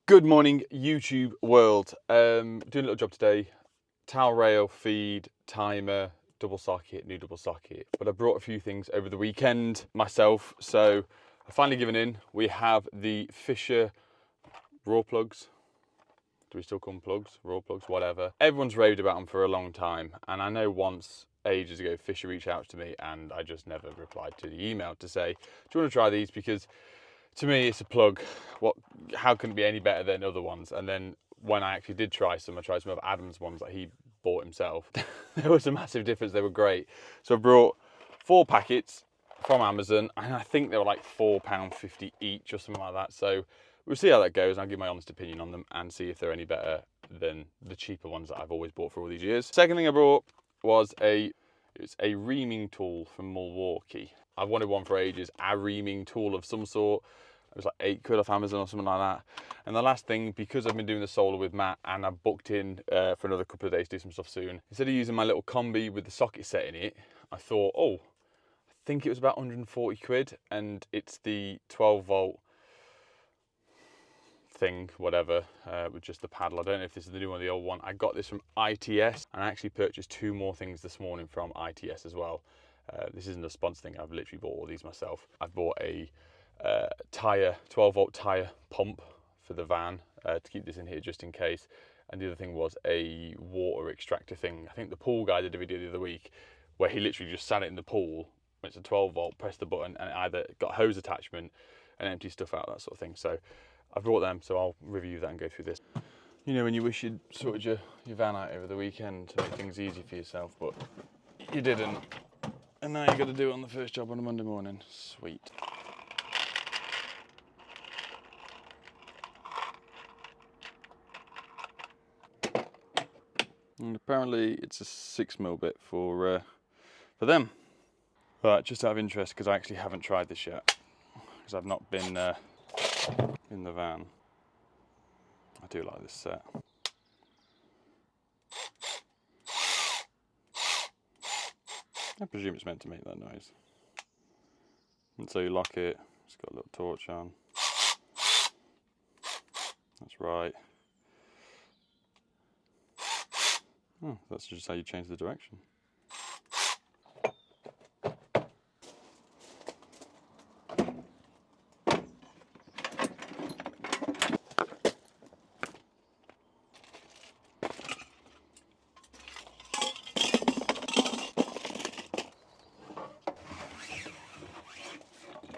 Good morning, YouTube world. Doing a little job today. Towel rail, feed, timer, double socket, new double socket. But I brought a few things over the weekend myself, so I've finally given in. We have the Fisher raw plugs. Do we still call them plugs? Raw plugs, whatever. Everyone's raved about them for a long time, and I know once, ages ago, Fisher reached out to me, and I just never replied to the email to say, do you want to try these? Because to me, it's a plug. How can it be any better than other ones? And then when I actually did try some, I tried some of Adam's ones that he bought himself. There was a massive difference. They were great. So I brought 4 packets from Amazon, and I think they were like £4.50 each or something like that. So we'll see how that goes. I'll give my honest opinion on them and see if they're any better than the cheaper ones that I've always bought for all these years. Second thing I brought was it's a reaming tool from Milwaukee. I've wanted one for ages, a reaming tool of some sort. It was like £8 off Amazon or something like that. And the last thing, because I've been doing the solar with Matt and I've booked in for another couple of days to do some stuff soon, instead of using my little combi with the socket set in it, I thought, I think it was about £140, and it's the 12 volt thing, whatever, with just the paddle. I don't know if this is the new one or the old one. I got this from ITS, and I actually purchased 2 more things this morning from ITS as well. This isn't a sponsor thing, I've literally bought all these myself. I've bought a 12 volt tyre pump for the van to keep this in here just in case. And the other thing was a water extractor thing. I think the pool guy did a video the other week where he literally just sat it in the pool. It's a 12 volt, pressed the button, and it either got hose attachment and empty stuff out, that sort of thing. So I've brought them, so I'll review that and go through this. You know, when you wish you'd sorted your van out over the weekend to make things easy for yourself, but you didn't. And now you've got to do it on the first job on a Monday morning. Sweet. And apparently it's a 6mm bit for them. But just out of interest, because I actually haven't tried this yet, because I've not been in the van. I do like this set. I presume it's meant to make that noise. And so you lock it, it's got a little torch on. That's right. Oh, that's just how you change the direction.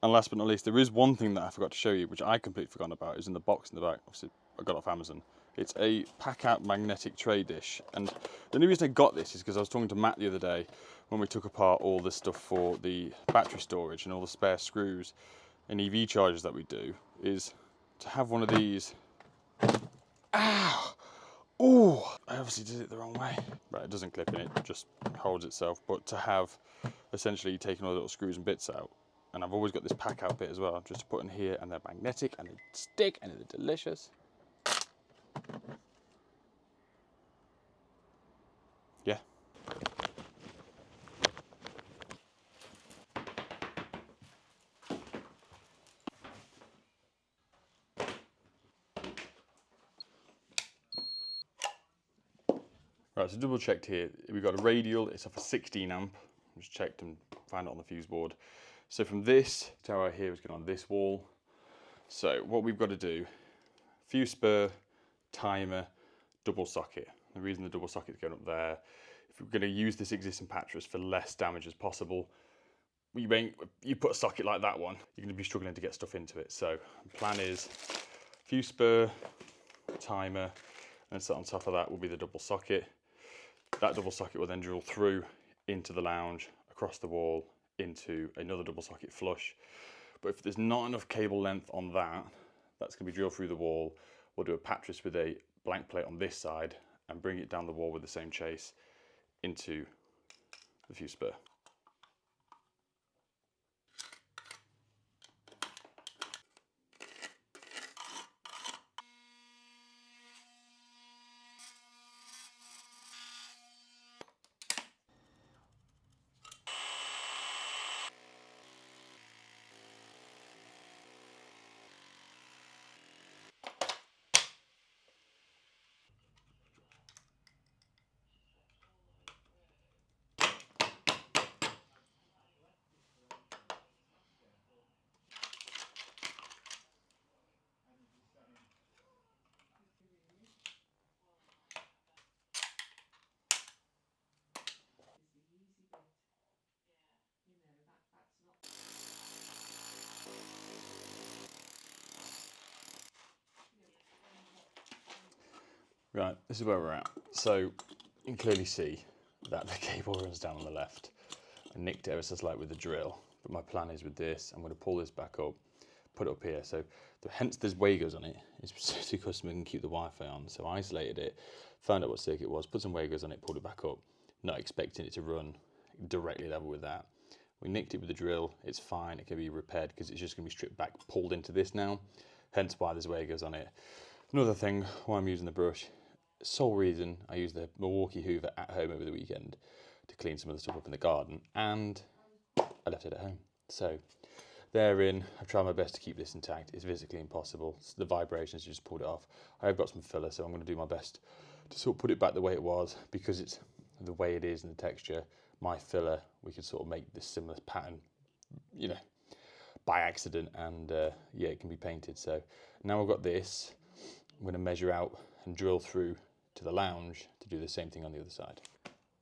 And last but not least, there is one thing that I forgot to show you, which I completely forgot about, is in the box in the back. Obviously, I got it off Amazon. It's a pack-out magnetic tray dish. And the only reason I got this is because I was talking to Matt the other day when we took apart all this stuff for the battery storage and all the spare screws and EV chargers that we do, is to have one of these. Ow! Oh, I obviously did it the wrong way. Right, it doesn't clip in, it just holds itself. But to have essentially taken all the little screws and bits out, and I've always got this pack out bit as well, just to put in here, and they're magnetic and they stick and they're delicious. Yeah. Right, so double checked here. We've got a radial, it's off a 16 amp. Just checked and found it on the fuse board. So from this tower here is going on this wall. So what we've got to do, fuse spur, timer, double socket. The reason the double socket is going up there, if we're going to use this existing pattress for less damage as possible, you put a socket like that one, you're going to be struggling to get stuff into it. So the plan is fuse spur, timer, and so on top of that will be the double socket. That double socket will then drill through into the lounge, across the wall, into another double socket flush. But if there's not enough cable length on that, that's going to be drilled through the wall. We'll do a pattress with a blank plate on this side and bring it down the wall with the same chase into the fuse spur. Right, this is where we're at. So you can clearly see that the cable runs down on the left. I nicked it ever so slightly with the drill, but my plan is with this, I'm going to pull this back up, put it up here. So hence there's Wagos on it. It's so the customer can keep the Wi-Fi on. So I isolated it, found out what circuit it was, put some Wagos on it, pulled it back up, not expecting it to run directly level with that. We nicked it with the drill, it's fine, it can be repaired because it's just going to be stripped back, pulled into this now, hence why there's Wagos on it. Another thing, why I'm using the brush, sole reason I used the Milwaukee Hoover at home over the weekend to clean some of the stuff up in the garden, and I left it at home. So therein, I've tried my best to keep this intact. It's physically impossible. The vibrations just pulled it off. I have got some filler, so I'm going to do my best to sort of put it back the way it was, because it's the way it is and the texture. My filler, we could sort of make this similar pattern, you know, by accident, and yeah, it can be painted. So now I've got this, I'm going to measure out and drill through to the lounge to do the same thing on the other side.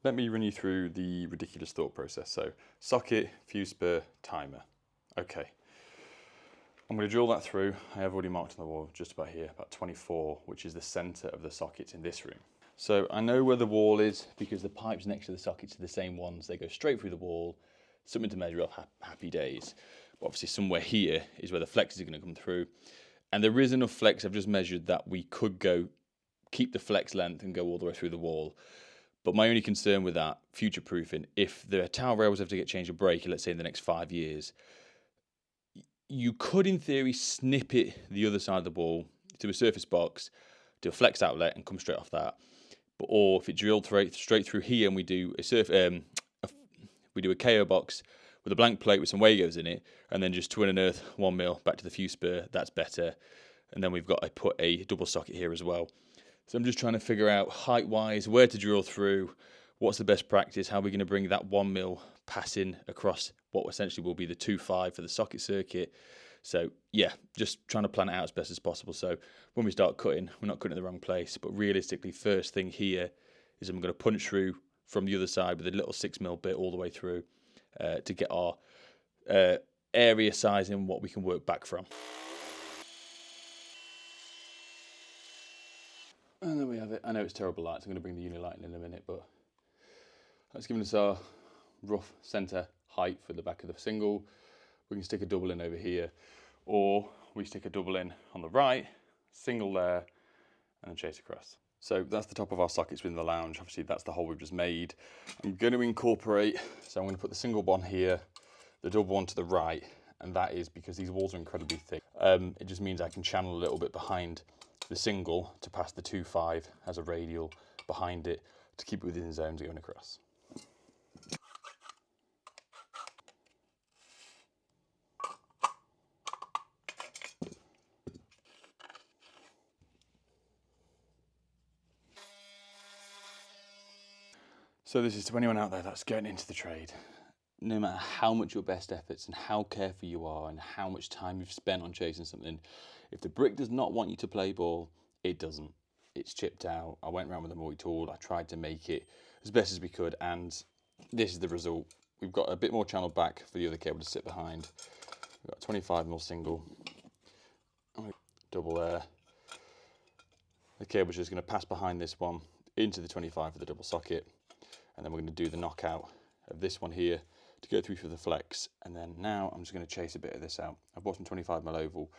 Let me run you through the ridiculous thought process. So socket, fuse spur, timer. Okay, I'm going to drill that through. I have already marked on the wall just about here, about 24, which is the centre of the sockets in this room. So I know where the wall is because the pipes next to the sockets are the same ones. They go straight through the wall, something to measure off, happy days. But obviously somewhere here is where the flexes are going to come through. And there is enough flex, I've just measured, that we could keep the flex length and go all the way through the wall. But my only concern with that, future-proofing, if the tower rails have to get changed or break, let's say in the next 5 years, you could, in theory, snip it the other side of the wall to a surface box, do a flex outlet, and come straight off that. But or if it drilled straight through here, and we do a KO box with a blank plate with some Wagos in it, and then just twin and earth 1 mil back to the fuse spur, that's better. And then we've got to put a double socket here as well. So I'm just trying to figure out height-wise where to drill through, what's the best practice, how we're going to bring that 1 mil passing across what essentially will be the 2.5 for the socket circuit. So yeah, just trying to plan it out as best as possible. So when we start cutting, we're not cutting in the wrong place. But realistically, first thing here is I'm going to punch through from the other side with a little 6 mil bit all the way through to get our area sizing, what we can work back from. And there we have it. I know it's terrible lights. I'm going to bring the uni light in a minute, but that's given us our rough centre height for the back of the single. We can stick a double in over here, or we stick a double in on the right, single there, and then chase across. So that's the top of our sockets within the lounge. Obviously that's the hole we've just made. I'm going to incorporate, so I'm going to put the single one here, the double one to the right, and that is because these walls are incredibly thick. It just means I can channel a little bit behind the single to pass the 2.5 as a radial behind it to keep it within zones going across. So this is to anyone out there that's getting into the trade. No matter how much your best efforts and how careful you are and how much time you've spent on chasing something, if the brick does not want you to play ball, it doesn't. It's chipped out. I went around with a multi-tool. I tried to make it as best as we could, and this is the result. We've got a bit more channel back for the other cable to sit behind. We've got a 25mm single, double there. The cable's just going to pass behind this one into the 25 for the double socket, and then we're going to do the knockout of this one here to go through for the flex. And then now I'm just going to chase a bit of this out. I've bought some 25mm oval,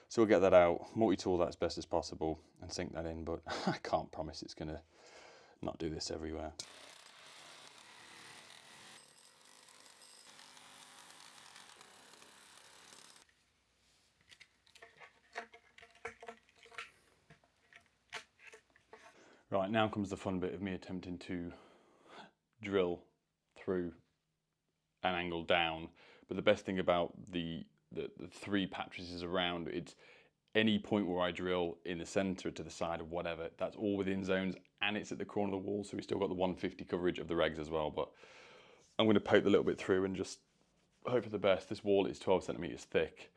so we'll get that out, multi-tool that as best as possible and sink that in, but I can't promise it's going to not do this everywhere. Right, now comes the fun bit of me attempting to drill through an angle down. But the best thing about the 3 mattresses around, it's any point where I drill in the centre, to the side, or whatever, that's all within zones, and it's at the corner of the wall, so we still got the 150 coverage of the regs as well. But I'm going to poke the little bit through and just hope for the best. This wall is 12 centimetres thick,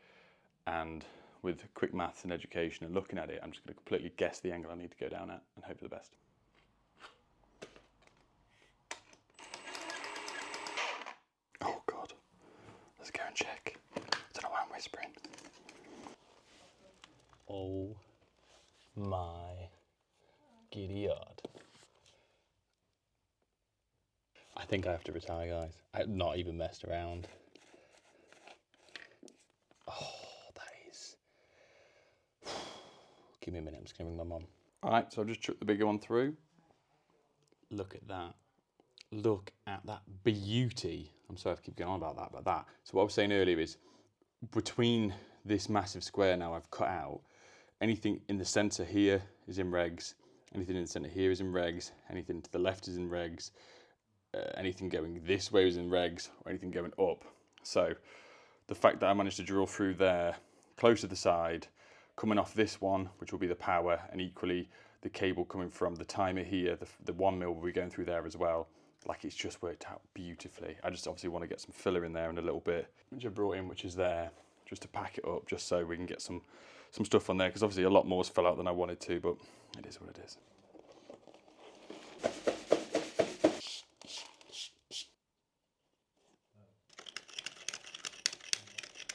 and with quick maths and education and looking at it, I'm just going to completely guess the angle I need to go down at and hope for the best. Oh God, let's go and check. I don't know why I'm whispering. Oh my Giddy yard. I think I have to retire, guys. I've not even messed around. Oh, that is... Give me a minute, I'm just going to ring my mum. All right, so I've just chucked the bigger one through. Look at that. Look at that beauty. I'm sorry I have to keep going on about that, but that. So what I was saying earlier is, between this massive square now I've cut out, anything in the centre here is in regs, anything in the centre here is in regs, anything to the left is in regs, anything going this way is in regs, or anything going up. So the fact that I managed to drill through there, close to the side, coming off this one, which will be the power, and equally the cable coming from the timer here, the 1 mil will be going through there as well. Like, it's just worked out beautifully. I just obviously want to get some filler in there and a little bit, which I brought in, which is there, just to pack it up, just so we can get some stuff on there, because obviously a lot more fell out than I wanted to, but it is what it is.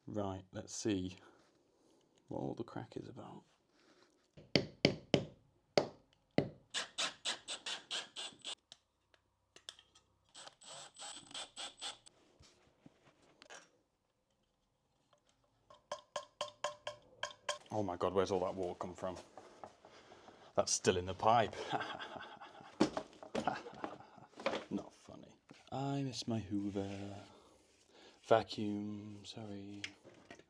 Right, let's see what all the crack is about. Oh my God, where's all that water come from? That's still in the pipe. Not funny. I miss my Hoover. Vacuum, sorry.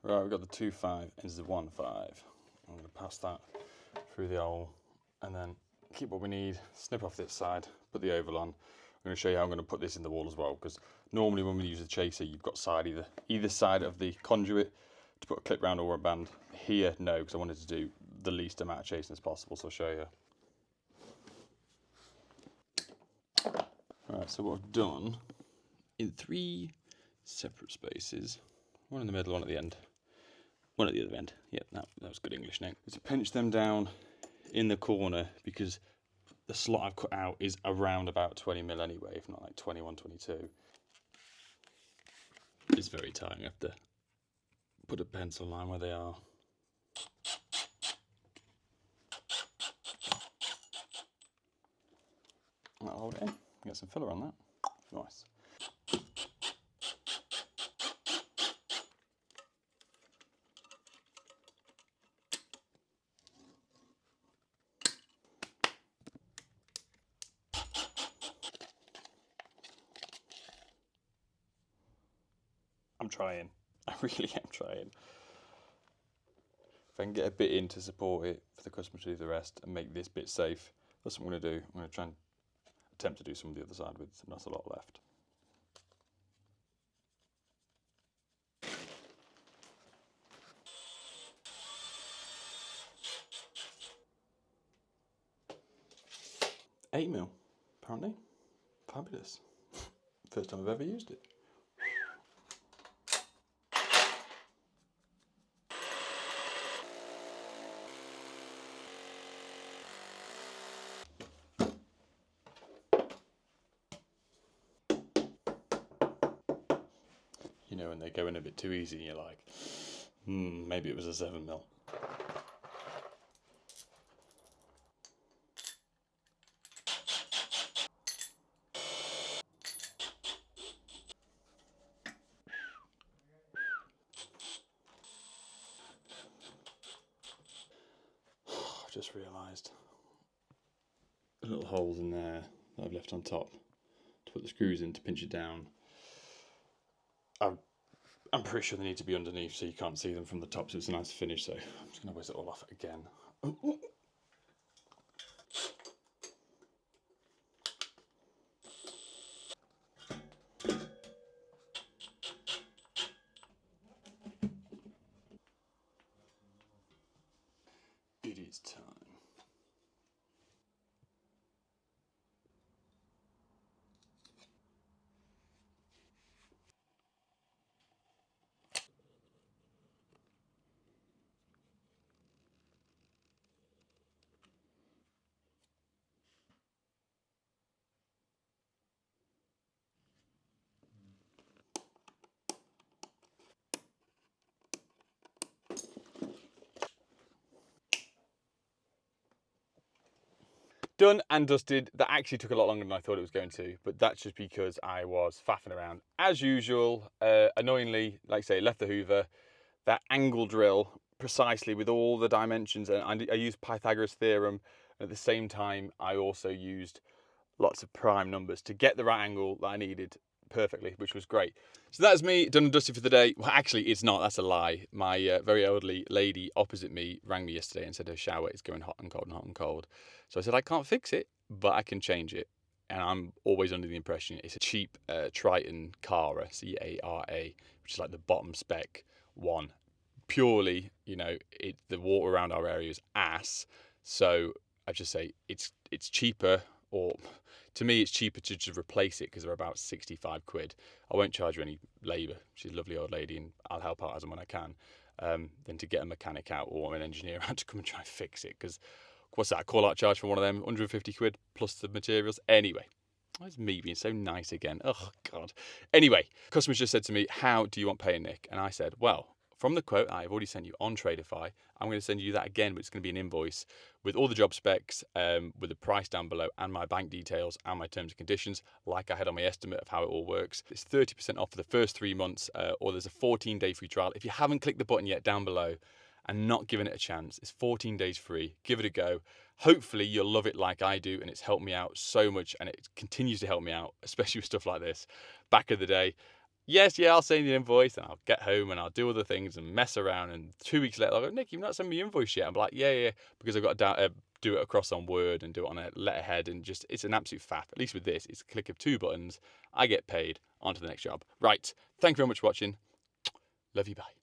Right, we've got the 2.5 into the 1.5. I'm going to pass that through the hole and then keep what we need, snip off this side, put the oval on. I'm going to show you how I'm going to put this in the wall as well, because normally when we use a chaser, you've got either side of the conduit to put a clip round or a band. Here, no, because I wanted to do the least amount of chasing as possible, so I'll show you. Right, so what I've done, in 3 separate spaces, one in the middle, one at the end, one at the other end. Yep, that was good English, Nick. To pinch them down in the corner, because the slot I've cut out is around about 20 mil anyway, if not like 21, 22. It's very tight. I have to put a pencil line where they are. That'll hold it in. Get some filler on that. Nice. I'm trying. I really am trying. If I can get a bit in to support it for the customer to do the rest and make this bit safe, that's what I'm going to do. I'm going to try and attempt to do some of the other side with not a lot left. $8 mil, apparently. Fabulous. First time I've ever used it. You know, when they go in a bit too easy, and you're like, maybe it was a 7 mil. I've just realised little holes in there that I've left on top to put the screws in to pinch it down. I'm pretty sure they need to be underneath so you can't see them from the top, so it's a nice finish, so I'm just going to whiz it all off again. It is time. Done and dusted. That actually took a lot longer than I thought it was going to, but that's just because I was faffing around as usual. Annoyingly, like I say, left the Hoover. That angle drill precisely with all the dimensions, and I used Pythagoras theorem. And at the same time, I also used lots of prime numbers to get the right angle that I needed perfectly, which was great. So that's me done and dusted for the day. Well, actually, it's not. That's a lie. My very elderly lady opposite me rang me yesterday and said her shower is going hot and cold and hot and cold. So I said, I can't fix it, but I can change it. And I'm always under the impression it's a cheap Triton Cara, Cara, which is like the bottom spec one. Purely, you know, the water around our area is ass. So I just say it's cheaper, or to me it's cheaper to just replace it because they're about 65 quid. I won't charge her any labour. She's a lovely old lady and I'll help out as and when I can, than to get a mechanic out or an engineer out to come and try and fix it, because what's that, call out charge for one of them, 150 quid plus the materials. Anyway, that's me being so nice again. Oh God. Anyway, customers just said to me, how do you want paying, Nick? And I said, well, from the quote I've already sent you on Tradeify, I'm going to send you that again, but it's going to be an invoice with all the job specs, with the price down below and my bank details and my terms and conditions, like I had on my estimate of how it all works. It's 30% off for the first 3 months, or there's a 14-day free trial. If you haven't clicked the button yet down below and not given it a chance, it's 14 days free. Give it a go. Hopefully you'll love it like I do, and it's helped me out so much, and it continues to help me out, especially with stuff like this. Back in the day, yes, yeah, I'll send you an invoice and I'll get home and I'll do other things and mess around. And 2 weeks later, I'll go, Nick, you've not sent me your invoice yet. I'm like, yeah, because I've got to do it across on Word and do it on a letterhead. And just, it's an absolute faff. At least with this, it's a click of 2 buttons. I get paid. On to the next job. Right. Thank you very much for watching. Love you. Bye.